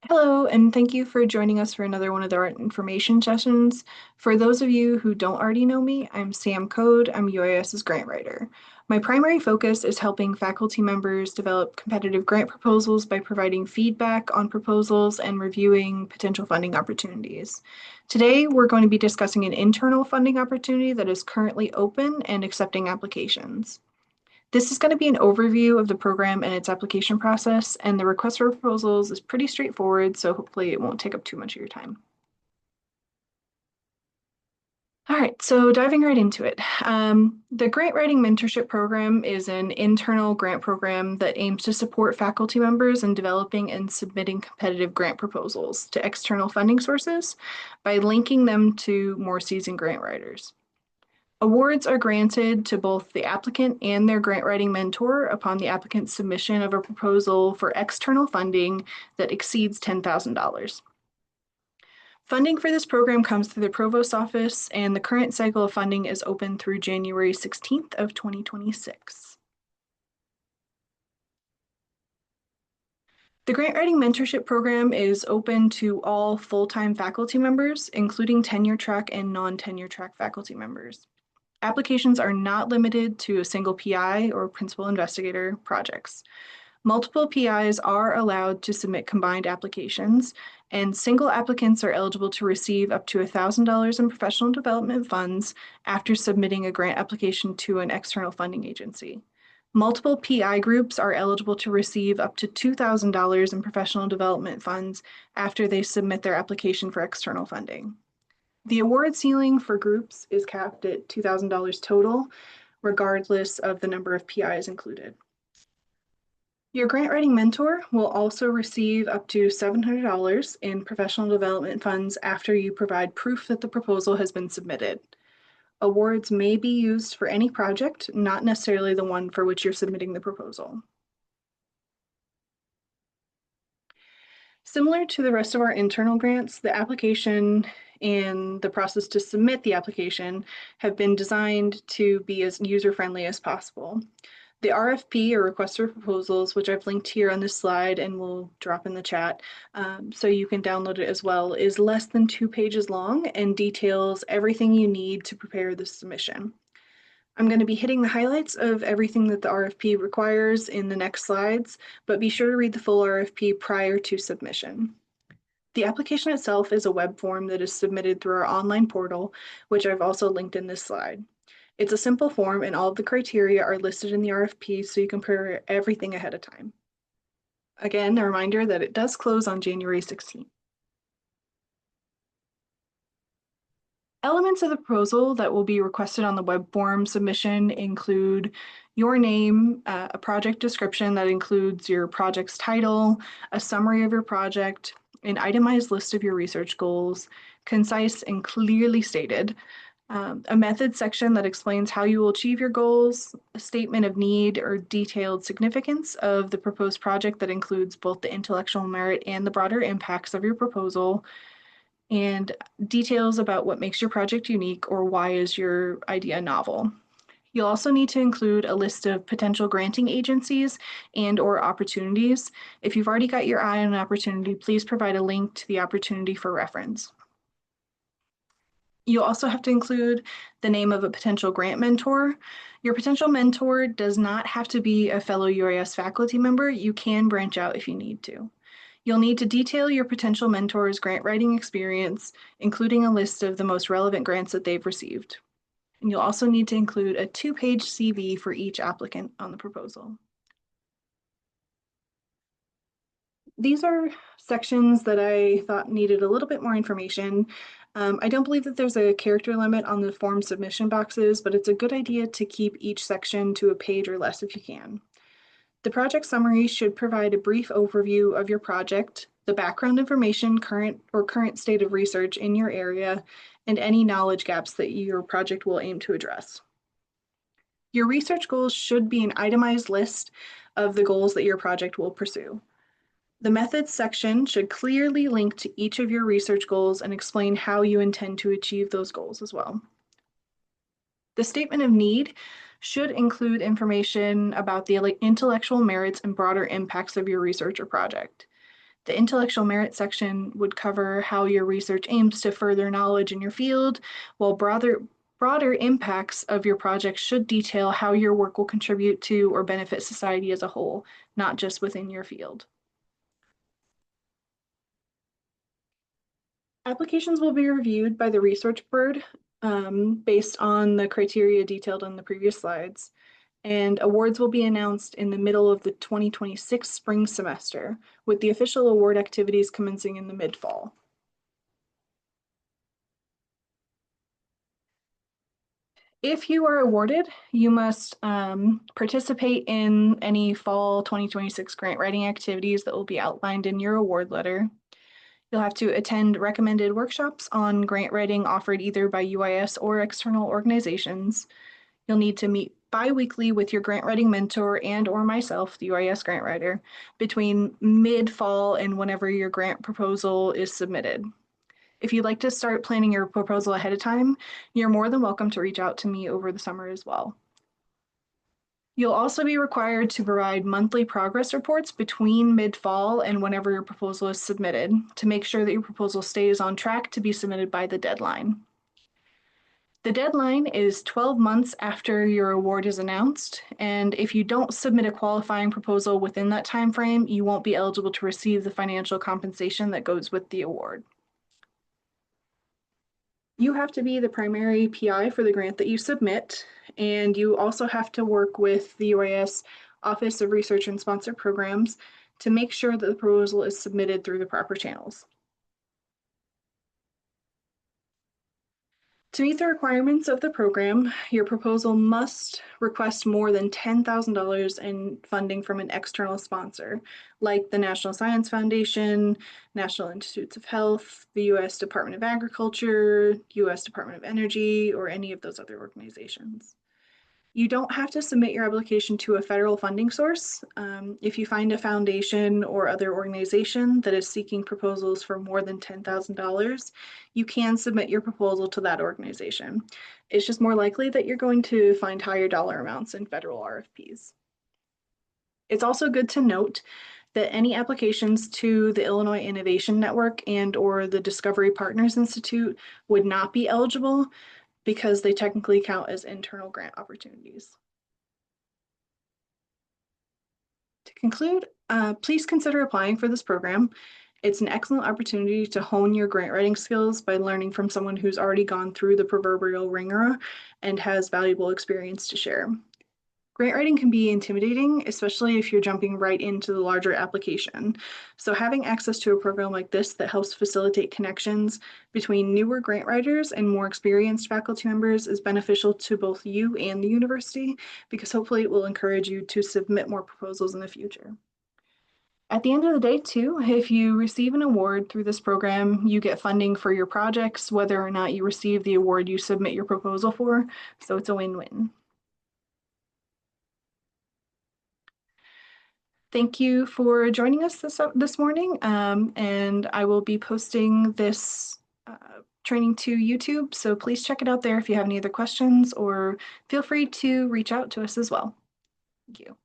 Hello, and thank you for joining us for another one of our information sessions. For those of you who don't already know me, I'm Sam Code. I'm UIS's grant writer. My primary focus is helping faculty members develop competitive grant proposals by providing feedback on proposals and reviewing potential funding opportunities. Today, we're going to be discussing an internal funding opportunity that is currently open and accepting applications. This is going to be an overview of the program and its application process, and the request for proposals is pretty straightforward, so hopefully it won't take up too much of your time. All right, so diving right into it. The Grant Writing Mentorship Program is an internal grant program that aims to support faculty members in developing and submitting competitive grant proposals to external funding sources by linking them to more seasoned grant writers. Awards are granted to both the applicant and their grant writing mentor upon the applicant's submission of a proposal for external funding that exceeds $10,000. Funding for this program comes through the Provost's office, and the current cycle of funding is open through January 16th of 2026. The Grant Writing Mentorship Program is open to all full-time faculty members, including tenure-track and non-tenure-track faculty members. Applications are not limited to a single PI or principal investigator projects. Multiple PIs are allowed to submit combined applications, and single applicants are eligible to receive up to $1,000 in professional development funds after submitting a grant application to an external funding agency. Multiple PI groups are eligible to receive up to $2,000 in professional development funds after they submit their application for external funding. The award ceiling for groups is capped at $2,000 total, regardless of the number of PIs included. Your grant writing mentor will also receive up to $700 in professional development funds after you provide proof that the proposal has been submitted. Awards may be used for any project, not necessarily the one for which you're submitting the proposal. Similar to the rest of our internal grants, the application and the process to submit the application have been designed to be as user-friendly as possible. The RFP, or request for proposals, which I've linked here on this slide and will drop in the chat so you can download it as well, is less than 2 pages long and details everything you need to prepare the submission. I'm going to be hitting the highlights of everything that the RFP requires in the next slides, but be sure to read the full RFP prior to submission. The application itself is a web form that is submitted through our online portal, which I've also linked in this slide. It's a simple form, and all of the criteria are listed in the RFP, so you can prepare everything ahead of time. Again, a reminder that it does close on January 16th. Elements of the proposal that will be requested on the web form submission include your name, a project description that includes your project's title, a summary of your project, an itemized list of your research goals, concise and clearly stated, a method section that explains how you will achieve your goals, a statement of need or detailed significance of the proposed project that includes both the intellectual merit and the broader impacts of your proposal, and details about what makes your project unique or why is your idea novel. You'll also need to include a list of potential granting agencies and/or opportunities. If you've already got your eye on an opportunity, please provide a link to the opportunity for reference. You'll also have to include the name of a potential grant mentor. Your potential mentor does not have to be a fellow UIS faculty member. You can branch out if you need to. You'll need to detail your potential mentor's grant writing experience, including a list of the most relevant grants that they've received. And you'll also need to include a 2-page CV for each applicant on the proposal. These are sections that I thought needed a little bit more information. I don't believe that there's a character limit on the form submission boxes, but it's a good idea to keep each section to a page or less if you can. The project summary should provide a brief overview of your project, the background information, current state of research in your area, and any knowledge gaps that your project will aim to address. Your research goals should be an itemized list of the goals that your project will pursue. The methods section should clearly link to each of your research goals and explain how you intend to achieve those goals as well. The statement of need should include information about the intellectual merits and broader impacts of your research or project. The intellectual merit section would cover how your research aims to further knowledge in your field, while broader impacts of your project should detail how your work will contribute to or benefit society as a whole, not just within your field. Applications will be reviewed by the research board based on the criteria detailed in the previous slides, and awards will be announced in the middle of the 2026 spring semester, with the official award activities commencing in the mid-fall. If you are awarded, you must participate in any fall 2026 grant writing activities that will be outlined in your award letter. You'll have to attend recommended workshops on grant writing offered either by UIS or external organizations. You'll need to meet bi-weekly with your grant writing mentor and or myself, the UIS grant writer, between mid-fall and whenever your grant proposal is submitted. If you'd like to start planning your proposal ahead of time, you're more than welcome to reach out to me over the summer as well. You'll also be required to provide monthly progress reports between mid-fall and whenever your proposal is submitted to make sure that your proposal stays on track to be submitted by the deadline. The deadline is 12 months after your award is announced, and if you don't submit a qualifying proposal within that time frame, you won't be eligible to receive the financial compensation that goes with the award. You have to be the primary PI for the grant that you submit, and you also have to work with the UIS Office of Research and Sponsor Programs to make sure that the proposal is submitted through the proper channels. To meet the requirements of the program, your proposal must request more than $10,000 in funding from an external sponsor, like the National Science Foundation, National Institutes of Health, the U.S. Department of Agriculture, U.S. Department of Energy, or any of those other organizations. You don't have to submit your application to a federal funding source. If you find a foundation or other organization that is seeking proposals for more than $10,000, you can submit your proposal to that organization. It's just more likely that you're going to find higher dollar amounts in federal RFPs. It's also good to note that any applications to the Illinois Innovation Network and or the Discovery Partners Institute would not be eligible because they technically count as internal grant opportunities. To conclude, please consider applying for this program. It's an excellent opportunity to hone your grant writing skills by learning from someone who's already gone through the proverbial ringer and has valuable experience to share. Grant writing can be intimidating, especially if you're jumping right into the larger application. So having access to a program like this that helps facilitate connections between newer grant writers and more experienced faculty members is beneficial to both you and the university, because hopefully it will encourage you to submit more proposals in the future. At the end of the day, too, if you receive an award through this program, you get funding for your projects, whether or not you receive the award you submit your proposal for. So it's a win-win. Thank you for joining us this morning, and I will be posting this training to YouTube, so please check it out there if you have any other questions, or feel free to reach out to us as well. Thank you.